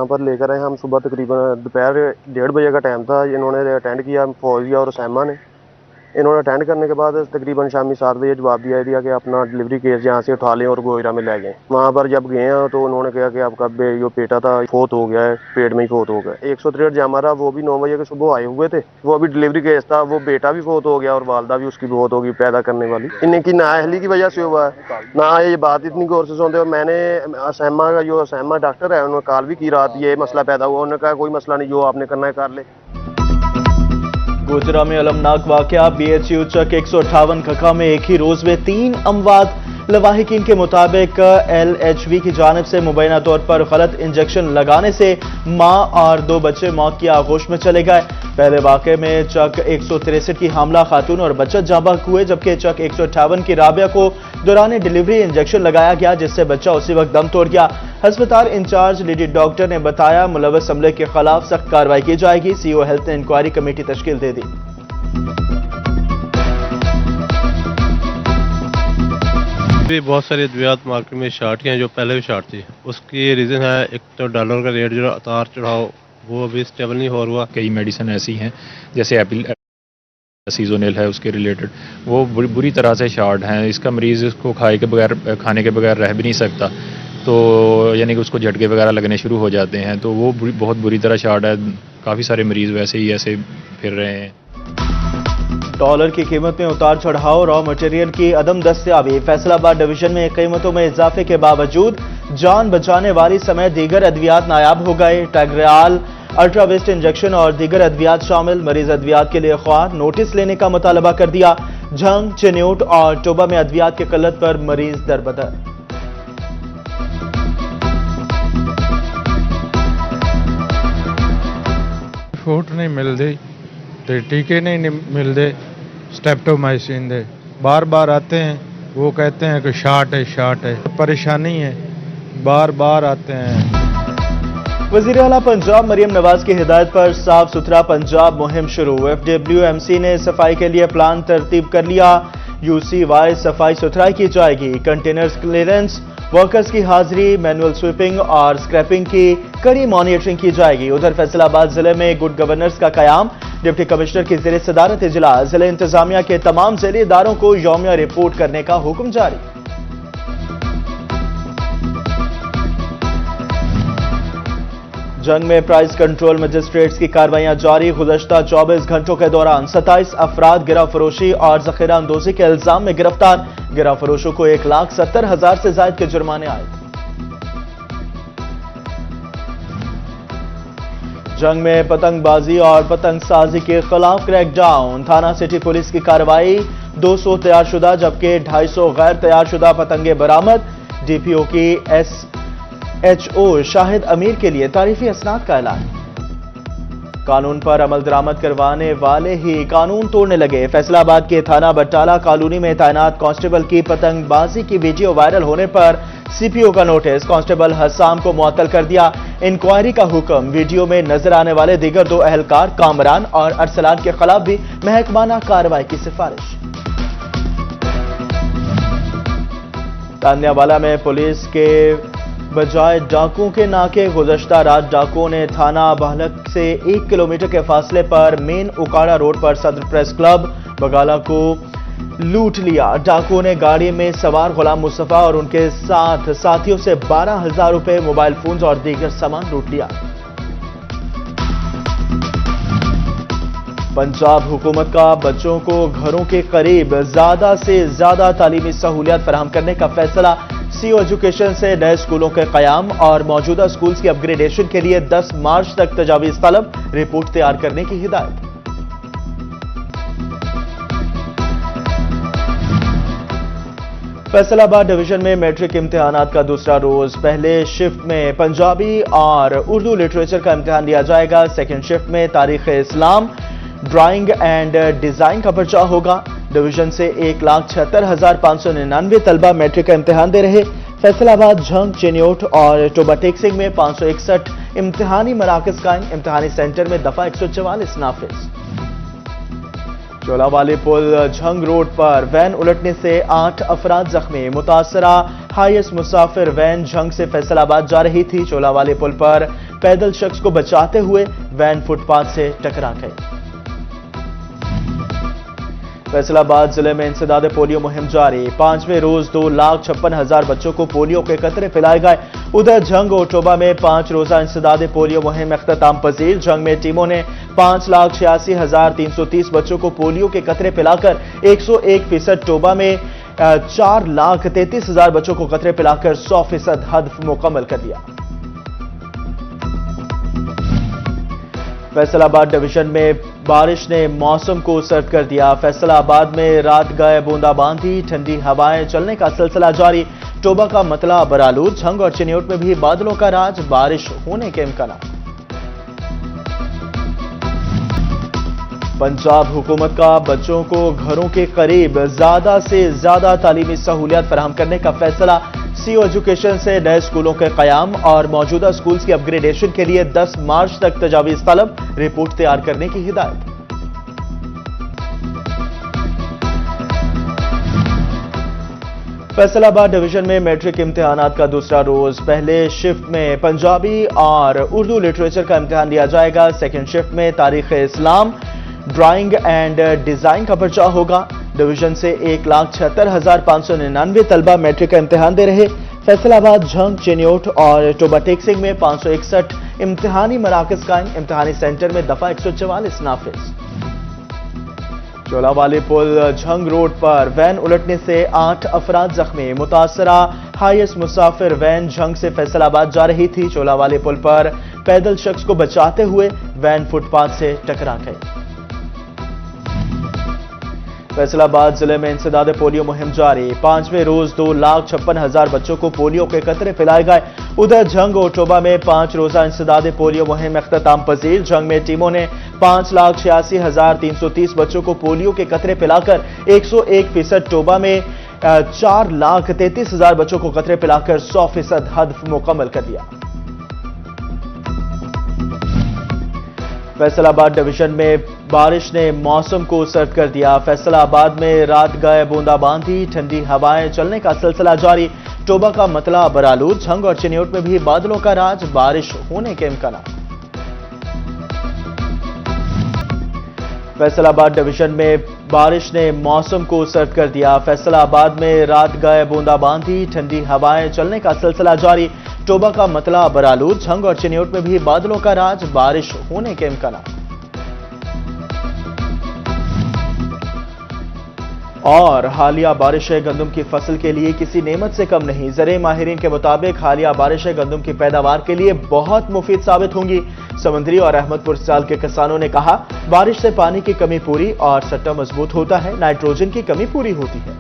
पर लेकर आए। हम सुबह तकरीबन दोपहर 1:30 बजे का टाइम था। इन्होंने अटेंड किया, फौजिया और सैमा ने। इन्होंने अटेंड करने के बाद तकरीबन शामी 7 बजे जवाब दिया कि अपना डिलीवरी केस यहाँ से उठा लें और गोयरा में ले जाएं। वहाँ पर जब गए हैं तो उन्होंने कहा कि आपका जो बेटा था फोत हो गया है, पेट में ही फोत हो गया। 163 जमारा वो भी 9 बजे के सुबह आए हुए थे। वो अभी डिलीवरी केस था, वो बेटा भी फोत हो गया और वालदा भी उसकी फोत होगी पैदा करने वाली। इनकी नाअहली की वजह से हुआ है ना, ये बात इतनी गौर से सुनते। और मैंने असैमा का जो असैमा डॉक्टर है उन्होंने कॉल भी की रात, ये मसला पैदा हुआ। उन्होंने कहा कोई मसला नहीं, जो आपने करना है कर ले। गोजरा में अलमनाक वाकया, BHU चक 158 खखा में एक ही रोज में 3 अमवात। लवाहिकीन के मुताबिक LHV की जानिब से मुबैना तौर पर गलत इंजेक्शन लगाने से मां और 2 बच्चे मौत की आगोश में चले गए। पहले वाक़े में चक 163 की हामला खातून और बच्चा जाँ बहक हुए, जबकि चक 158 की राबिया को दौरान डिलीवरी इंजेक्शन लगाया गया, जिससे बच्चा उसी वक्त दम तोड़ गया। अस्पताल इंचार्ज लेडी डॉक्टर ने बताया मुलव्वस अमले के खिलाफ सख्त कार्रवाई की जाएगी। CO हेल्थ ने इंक्वायरी कमेटी तश्कील दे दी। भी बहुत सारी अद्वियात मार्केट में शार्ट हैं जो पहले भी शार्ट थी। उसकी रीज़न है एक तो डॉलर का रेट जो उतार चढ़ाव वो अभी स्टेबल नहीं हो रहा। कई मेडिसिन ऐसी हैं जैसे सीजोनिल है, उसके रिलेटेड वो बुरी तरह से शार्ट हैं। इसका मरीज़ इसको खाने के बगैर रह भी नहीं सकता, तो यानी कि उसको झटके वगैरह लगने शुरू हो जाते हैं, तो वो बहुत बुरी तरह शार्ट है। काफ़ी सारे मरीज़ वैसे ही ऐसे फिर रहे हैं। डॉलर की कीमत में उतार चढ़ाव, रॉ मटेरियल की अदम दस्तयाबी। फैसलाबाद डिवीजन में कीमतों में इजाफे के बावजूद जान बचाने वाली समेत दीगर अद्वियात नायाब हो गए। टैग्रियाल, अल्ट्रावेस्ट इंजेक्शन और दीगर अद्वियात शामिल। मरीज अद्वियात के लिए ख्वार नोटिस लेने का मुतालबा कर दिया। झंग, चिन्यूट और टोबा में अद्वियात की किल्लत पर मरीज दरबदर। फूट नहीं मिलती, टीके नहीं मिलते, स्टेप्टोमाइसिन दे बार बार आते हैं, वो कहते हैं कि शार्ट है। परेशानी है, बार बार आते हैं। वज़ीर आला पंजाब मरियम नवाज की हिदायत पर साफ सुथरा पंजाब मुहिम शुरू। FWMC ने सफाई के लिए प्लान तरतीब कर लिया। UCY सफाई सुथराई की जाएगी। कंटेनर्स क्लियरेंस, वर्कर्स की हाजिरी, मैनुअल स्वीपिंग और स्क्रैपिंग की कड़ी मॉनिटरिंग की जाएगी। उधर फैसलाबाद जिले में गुड गवर्नेंस का कयाम। डिप्टी कमिश्नर की ज़ेरे सदारत इजलास। जिले इंतजामिया के तमाम ज़िले इदारों को यौमिया रिपोर्ट करने का हुक्म जारी। जंग में प्राइस कंट्रोल मजिस्ट्रेट्स की कार्रवाइयां जारी। गुज़श्ता 24 घंटों के दौरान 27 अफराद गिरा फरोशी और ज़ख़ीरा अंदोज़ी के इल्जाम में गिरफ्तार। गिरा फरोशों को 1,70,000 से ज़ायद के जुर्माने आए। जंग में पतंगबाजी और पतंग साजी के खिलाफ क्रैकडाउन। थाना सिटी पुलिस की कार्रवाई। 200 तैयारशुदा जबकि 250 गैर तैयारशुदा पतंगे बरामद। DPO की SHO शाहिद अमीर के लिए तारीफी असनाद का ऐलान। कानून पर अमल दरामद करवाने वाले ही कानून तोड़ने लगे। फैसलाबाद के थाना बटाला कॉलोनी में तैनात कांस्टेबल की पतंगबाजी की वीडियो वायरल होने पर CPO का नोटिस। कांस्टेबल हसाम को मुअत्तल कर दिया। इंक्वायरी का हुक्म। वीडियो में नजर आने वाले दीगर 2 अहलकार कामरान और अरसलान के खिलाफ भी महकमाना कार्रवाई की सिफारिश। तानियावाला में पुलिस के बजाय डाकुओं के नाके। गुज़श्ता रात डाकुओं ने थाना बहलक से 1 किलोमीटर के फासले पर मेन उकाड़ा रोड पर सदर प्रेस क्लब बगाला को लूट लिया। डाकुओं ने गाड़ी में सवार गुलाम मुस्तफा और उनके साथ साथियों से 12,000 रुपए, मोबाइल फोन्स और दीगर सामान लूट लिया। पंजाब हुकूमत का बच्चों को घरों के करीब ज्यादा से ज्यादा तालीमी सहूलियत फराहम करने का फैसला। CO एजुकेशन से नए स्कूलों के कयाम और मौजूदा स्कूल्स की अपग्रेडेशन के लिए 10 मार्च तक तजावीज तलब, रिपोर्ट तैयार करने की हिदायत। फैसलाबाद डिवीजन में मैट्रिक इम्तिहानात का दूसरा रोज। पहले शिफ्ट में पंजाबी और उर्दू लिटरेचर का इम्तिहान लिया जाएगा। सेकेंड शिफ्ट में तारीख इस्लाम, ड्राइंग एंड डिजाइन का पर्चा होगा। डिवीजन से 1,76,599 तलबा मैट्रिक का इम्तिहान दे रहे। फैसलाबाद, झंग, चिन्यूट और टोबा टेक्सिंग में 561 इम्तिहानी मराकज कायम। इम्तिहानी सेंटर में दफा 144 नाफिज। चोलावाली पुल झंग रोड पर वैन उलटने से 8 अफराद जख्मी। मुतासरा हाईएस्ट मुसाफिर वैन झंग से फैसलाबाद जा रही थी। चोलावाली पुल पर पैदल शख्स को बचाते हुए वैन फुटपाथ से टकरा गई। फैसलाबाद जिले में इंसदाद पोलियो मुहिम जारी। 5वें रोज 2,56,000 बच्चों को पोलियो के कतरे पिलाए गए। उधर जंग और टोबा में 5 रोजा इंसदाद पोलियो मुहिम इख्तिताम पजीर। जंग में टीमों ने 5,86,330 बच्चों को पोलियो के कतरे पिलाकर 101%, टोबा में 4,33,000 बच्चों को कतरे पिलाकर 100% हदफ मुकम्मल कर दिया। फैसलाबाद डिवीजन में बारिश ने मौसम को सर्द कर दिया। फैसलाबाब में रात गए बूंदाबांदी, ठंडी हवाएं चलने का सिलसिला जारी। टोबा का मतला बरालूद, झंग और चिन्योट में भी बादलों का राज, बारिश होने के इम्कान। पंजाब हुकूमत का बच्चों को घरों के करीब ज्यादा से ज्यादा तालीमी सहूलियत फराहम करने का फैसला। सीओ एजुकेशन से नए स्कूलों के कयाम और मौजूदा स्कूल्स की अपग्रेडेशन के लिए 10 मार्च तक तजावीज तलब, रिपोर्ट तैयार करने की हिदायत। फैसलाबाद डिवीजन में मैट्रिक इम्तिहानात का दूसरा रोज। पहले शिफ्ट में पंजाबी और उर्दू लिटरेचर का इम्तिहान लिया जाएगा। सेकेंड शिफ्ट में तारीख इस्लाम, ड्राइंग एंड डिजाइन का पर्चा होगा। डिवीजन से 1,76,599 तलबा मैट्रिक का इम्तिहान दे रहे। फैसलाबाद, झंग, चिन्योट और टोबा टेक्सिंग में 561 इम्तिहानी मराकज कायम। इम्तिहानी सेंटर में दफा 144 नाफिज। चोलावाली पुल झंग रोड पर वैन उलटने से 8 अफराद जख्मी। मुतासरा हाईएस्ट मुसाफिर वैन झंग से फैसलाबाद जा रही थी। चोलावाली पुल पर पैदल शख्स को बचाते हुए वैन फुटपाथ से टकरा गई। फैसलाबाद जिले में इंसदाद पोलियो मुहिम जारी। 5वें रोज 2,56,000 बच्चों को पोलियो के कतरे पिलाए गए। उधर जंग और टोबा में 5 रोजा इंसदाद पोलियो मुहिम इख्तिताम पजीर। जंग में टीमों ने 5,86,330 बच्चों को पोलियो के कतरे पिलाकर 101%, टोबा में 4,33,000 बच्चों को कतरे पिलाकर 100% हदफ मुकम्मल कर दिया। फैसलाबाद डिवीजन में बारिश ने मौसम को सर्द कर दिया। फैसलाबाद में रात गए बूंदाबांदी, ठंडी हवाएं चलने का सिलसिला जारी। टोबा का मतला बरालूद, झंग और चिन्योट में भी बादलों का राज, बारिश होने के इम्कान। फैसलाबाद डिवीजन में बारिश ने मौसम को सर्द कर दिया। फैसलाबाद में रात गए बूंदाबांदी, ठंडी हवाएं चलने का सिलसिला जारी। टोबा का मतला बरालूद, झंग और चिन्योट में भी बादलों का राज, बारिश होने के इम्कान। और हालिया बारिशें गंदम की फसल के लिए किसी नेमत से कम नहीं। ज़रे माहिरीन के मुताबिक हालिया बारिशें गंदम की पैदावार के लिए बहुत मुफीद साबित होंगी। समंदरी और अहमदपुर साल के किसानों ने कहा, बारिश से पानी की कमी पूरी और सट्टा मजबूत होता है, नाइट्रोजन की कमी पूरी होती है।